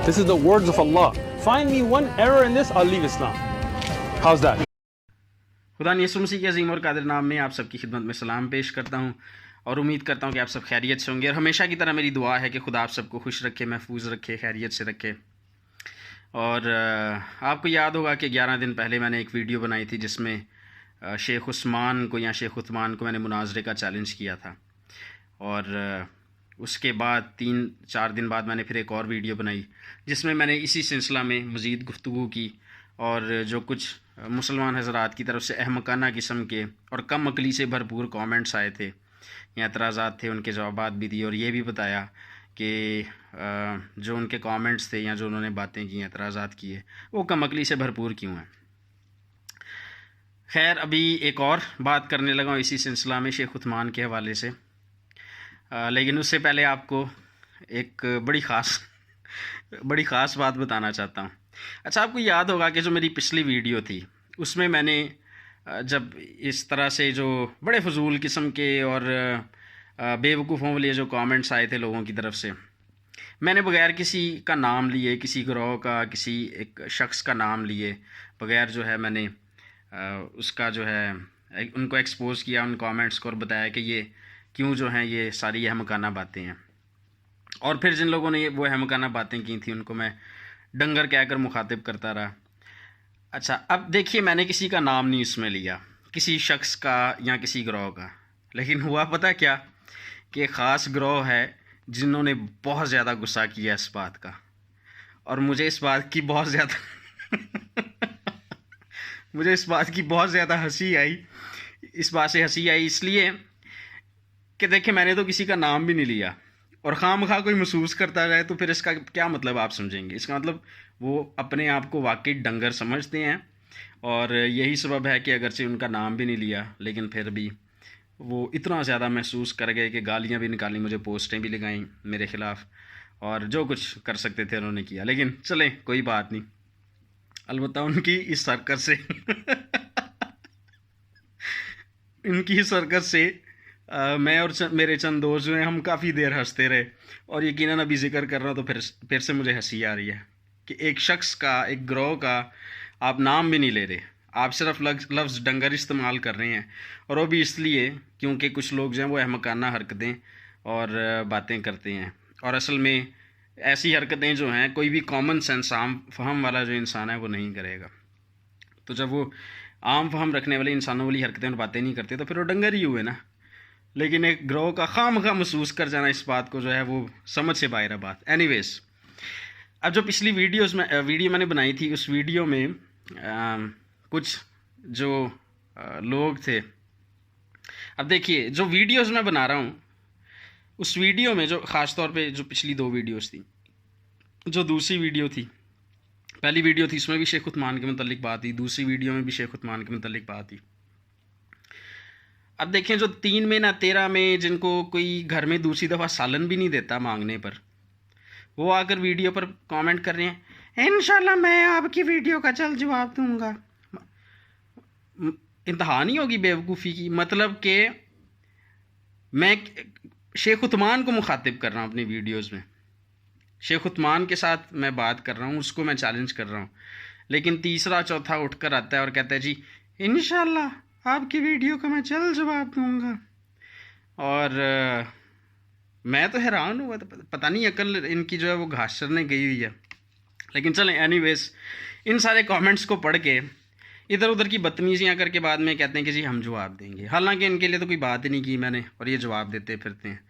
This is the words of Allah. Find me one error in this, I'll leave Islam. How's that? खुदा यीशु मसीह के अजीम और कादिर नाम में आप सबकी खिदमत में सलाम पेश करता हूँ और उम्मीद करता हूँ कि आप सब खैरियत से होंगे। और हमेशा की तरह मेरी दुआ है कि खुदा आप सबको खुश रखे, महफूज रखे, खैरियत से रखे। और आपको याद होगा कि 11 दिन पहले मैंने एक वीडियो बनाई थी जिसमें शेख उस्मान को या शेख उस्मान को मैंने मुनाजरे का चैलेंज किया था। और उसके बाद 3-4 दिन बाद मैंने फिर एक और वीडियो बनाई जिसमें मैंने इसी सिलसिला में मज़ीद गुफ्तगू की और जो कुछ मुसलमान हज़रात की तरफ से अहमकाना किस्म के और कम अकली से भरपूर कमेंट्स आए थे या एतराज़ात थे, उनके जवाबात भी दिए और ये भी बताया कि जो उनके कमेंट्स थे या जो उन्होंने बातें की, एतराज़ात किए, वो कम अकली से भरपूर क्यों हैं। खैर, अभी एक और बात करने लगा हूँ इसी सिलसिला में शेख उस्मान के हवाले से, लेकिन उससे पहले आपको एक बड़ी ख़ास बात बताना चाहता हूँ। अच्छा, आपको याद होगा कि जो मेरी पिछली वीडियो थी उसमें मैंने जब इस तरह से जो बड़े फजूल किस्म के और बेवकूफ़ों वाले जो कमेंट्स आए थे लोगों की तरफ से, मैंने बग़ैर किसी का नाम लिए, किसी ग्रोह का, किसी एक शख्स का नाम लिए बग़ैर जो है मैंने उसका जो है उनको एक्सपोज़ किया, उन कमेंट्स को, और बताया कि ये क्यों जो हैं ये सारी अहमकाना बातें हैं। और फिर जिन लोगों ने वो अहमकाना बातें की थी उनको मैं डंगर कहकर मुखातिब करता रहा। अच्छा, अब देखिए, मैंने किसी का नाम नहीं इसमें लिया, किसी शख्स का या किसी ग्रोह का, लेकिन हुआ पता क्या कि ख़ास ग्रोह है जिन्होंने बहुत ज़्यादा गुस्सा किया इस बात का, और मुझे इस बात की बहुत ज़्यादा हंसी आई। इस बात से हंसी आई इसलिए कि देखिए, मैंने तो किसी का नाम भी नहीं लिया और खामखा कोई महसूस करता जाए तो फिर इसका क्या मतलब आप समझेंगे। इसका मतलब वो अपने आप को वाकई डंगर समझते हैं और यही सबब है कि अगरचे उनका नाम भी नहीं लिया लेकिन फिर भी वो इतना ज़्यादा महसूस कर गए कि गालियां भी निकाली, मुझे पोस्टें भी लगाईं मेरे ख़िलाफ़, और जो कुछ कर सकते थे उन्होंने किया। लेकिन चलें, कोई बात नहीं, अलबत्ता उनकी इस हरकत से मैं और मेरे चंद दोस्त जो हैं हम काफ़ी देर हंसते रहे। और यकीनन अभी जिक्र कर रहा हूँ तो फिर से मुझे हंसी आ रही है कि एक शख्स का, एक ग्रोह का आप नाम भी नहीं ले रहे, आप सिर्फ लफ्ज़ डंगर इस्तेमाल कर रहे हैं, और वो भी इसलिए क्योंकि कुछ लोग जो हैं वो अहमकाना हरकतें और बातें करते हैं। और असल में ऐसी हरकतें जो हैं कोई भी कॉमन सेंस, आम फहम वाला जो इंसान है वो नहीं करेगा। तो जब वो आम फहम रखने वाले इंसानों वाली हरकतें और बातें नहीं करते तो फिर वो डंगर ही हुए ना। लेकिन एक ग्रोह का खामखा महसूस कर जाना, इस बात को जो है वो समझ से बाहर है बात। एनीवेज, अब जो पिछली वीडियो मैंने बनाई थी उस वीडियो में कुछ जो लोग थे, अब देखिए जो वीडियोस मैं बना रहा हूँ उस वीडियो में जो ख़ास तौर पे जो पिछली 2 वीडियोस थी, जो दूसरी वीडियो थी, पहली वीडियो थी उसमें भी शेख उस्मान के मुतल्लिक बात थी, दूसरी वीडियो में भी शेख उस्मान के मुतल्लिक बात थी। अब देखें, जो 3 में ना 13 में जिनको कोई घर में दूसरी दफ़ा सालन भी नहीं देता मांगने पर, वो आकर वीडियो पर कमेंट कर रहे हैं इंशाल्लाह मैं आपकी वीडियो का जल्द जवाब दूंगा। इंतहा नहीं होगी बेवकूफ़ी की। मतलब कि मैं शेख उस्मान को मुखातिब कर रहा हूँ अपनी वीडियोज़ में, शेख उस्मान के साथ मैं बात कर रहा हूँ, उसको मैं चैलेंज कर रहा हूँ, लेकिन तीसरा चौथा उठकर आता है और कहता है जी इंशाल्लाह आपकी वीडियो का मैं जल्द जवाब दूंगा। और मैं तो हैरान हुआ, तो पता नहीं अकल इनकी जो है वो घास चरने गई हुई है। लेकिन चलें, एनीवेज, इन सारे कमेंट्स को पढ़ के इधर उधर की बदतमीजियाँ करके बाद में कहते हैं कि जी हम जवाब देंगे, हालांकि इनके लिए तो कोई बात ही नहीं की मैंने और ये जवाब देते फिरते हैं।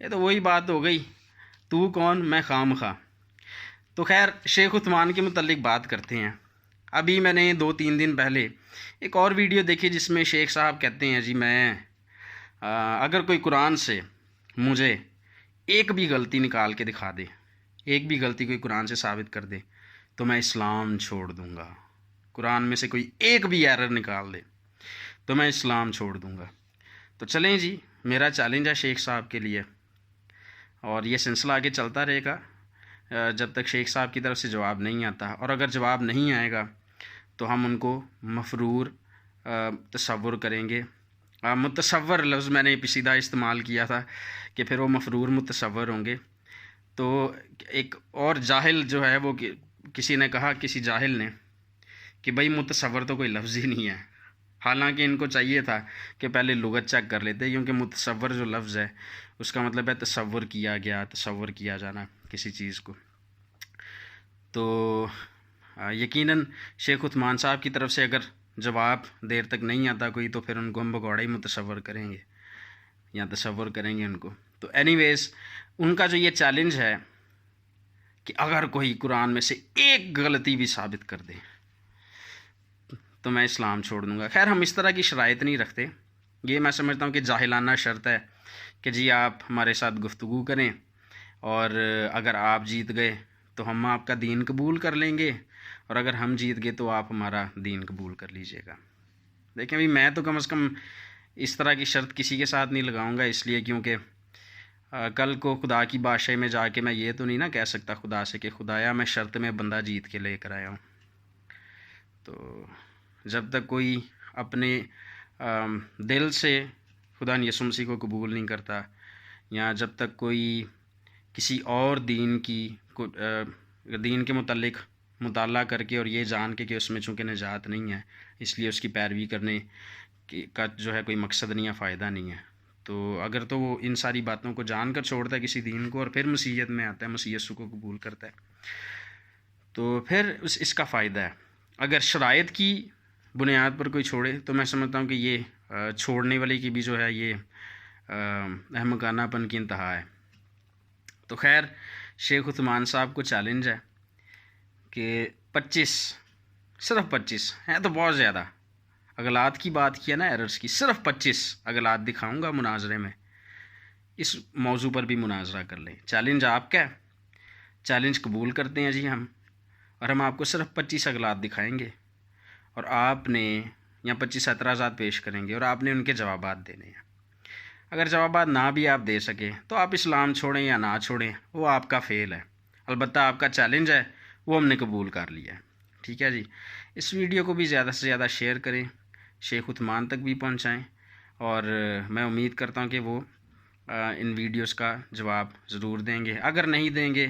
ये तो वही बात हो गई, तू कौन मैं खामखा। तो खैर, शेख उस्मान के मुतल्लिक बात करते हैं। अभी मैंने 2-3 दिन पहले एक और वीडियो देखी जिसमें शेख साहब कहते हैं जी मैं अगर कोई कुरान से मुझे एक भी गलती निकाल के दिखा दे, एक भी गलती कोई कुरान से साबित कर दे तो मैं इस्लाम छोड़ दूंगा। कुरान में से कोई एक भी एरर निकाल दे तो मैं इस्लाम छोड़ दूंगा। तो चलें जी, मेरा चैलेंज है शेख साहब के लिए, और ये सिलसिला आगे चलता रहेगा जब तक शेख साहब की तरफ से जवाब नहीं आता। और अगर जवाब नहीं आएगा तो हम उनको मफरूर तसव्वुर करेंगे। मुतसव्वर लफ्ज़ मैंने पेचीदा इस्तेमाल किया था कि फिर वो मफरूर मुतसव्वर होंगे। تو ایک اور جاہل جو ہے وہ کسی نے کہا، کسی جاہل نے، کہ بھائی متصور تو کوئی لفظ ہی نہیں ہے. حالانکہ ان کو چاہیے تھا کہ پہلے لغت چیک کر لیتے، کیونکہ متصور جو لفظ ہے اس کا مطلب ہے تصور کیا گیا، تصور کیا جانا کسی چیز کو. تو یقیناً شیخ عثمان صاحب کی طرف سے اگر جواب دیر تک نہیں آتا کوئی، تو پھر ان کو ہم بھگوڑا ہی متصور کریں گے یا تصور کریں گے ان کو. تو اینی ویز ان کا جو یہ چیلنج ہے کہ اگر کوئی قرآن میں سے ایک غلطی بھی ثابت کر دے تو میں اسلام چھوڑ دوں گا. خیر ہم اس طرح کی شرائط نہیں رکھتے، یہ میں سمجھتا ہوں کہ جاہلانہ شرط ہے کہ جی آپ ہمارے ساتھ گفتگو کریں اور اگر آپ جیت گئے تو ہم آپ کا دین قبول کر لیں گے، اور اگر ہم جیت گئے تو آپ ہمارا دین قبول کر لیجئے گا. دیکھیں بھی میں تو کم از کم اس طرح کی شرط کسی کے ساتھ نہیں لگاؤں گا، اس لیے کیونکہ کل کو خدا کی بادشاہی میں جا کے میں یہ تو نہیں نا کہہ سکتا خدا سے کہ خدایا میں شرط میں بندہ جیت کے لے کر آیا ہوں. تو جب تک کوئی اپنے دل سے خدا یسوع مسیح کو قبول نہیں کرتا، یا جب تک کوئی کسی اور دین کے متعلق مطالعہ کر کے اور یہ جان کے کہ اس میں چونکہ نجات نہیں ہے اس لیے اس کی پیروی کرنے کا جو ہے کوئی مقصد نہیں ہے، فائدہ نہیں ہے، تو اگر تو وہ ان ساری باتوں کو جان کر چھوڑتا ہے کسی دین کو اور پھر مسیحیت میں آتا ہے، مسیح یسوع کو قبول کرتا ہے، تو پھر اس کا فائدہ ہے. اگر شرائط کی بنیاد پر کوئی چھوڑے تو میں سمجھتا ہوں کہ یہ چھوڑنے والے کی بھی جو ہے یہ احمقانہ پن کی انتہا ہے. تو خیر شیخ عثمان صاحب کو چیلنج ہے کہ 25 صرف 25 ہیں تو بہت زیادہ اغلاط کی بات کیا نا، ایررز کی، صرف 25 اغلاط دکھاؤں گا مناظرے میں، اس موضوع پر بھی مناظرہ کر لیں. چیلنج آپ کا ہے، چیلنج قبول کرتے ہیں جی ہم، اور ہم آپ کو صرف 25 اغلاط دکھائیں گے اور آپ نے یا 25 اعتراضات پیش کریں گے اور آپ نے ان کے جوابات دینے ہیں. اگر جوابات نہ بھی آپ دے سکیں تو آپ اسلام چھوڑیں یا نہ چھوڑیں وہ آپ کا فعل ہے، البتہ آپ کا چیلنج ہے وہ ہم نے قبول کر لیا ہے. ٹھیک ہے جی. اس ویڈیو کو بھی زیادہ سے زیادہ شیئر کریں، شیخ عثمان تک بھی پہنچائیں، اور میں امید کرتا ہوں کہ وہ ان ویڈیوز کا جواب ضرور دیں گے. اگر نہیں دیں گے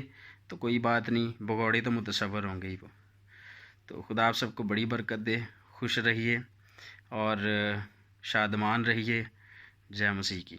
تو کوئی بات نہیں، بھگوڑے تو متصور ہوں گے ہی وہ. تو خدا آپ سب کو بڑی برکت دے، خوش رہیے اور شادمان رہیے. جے مسیح کی.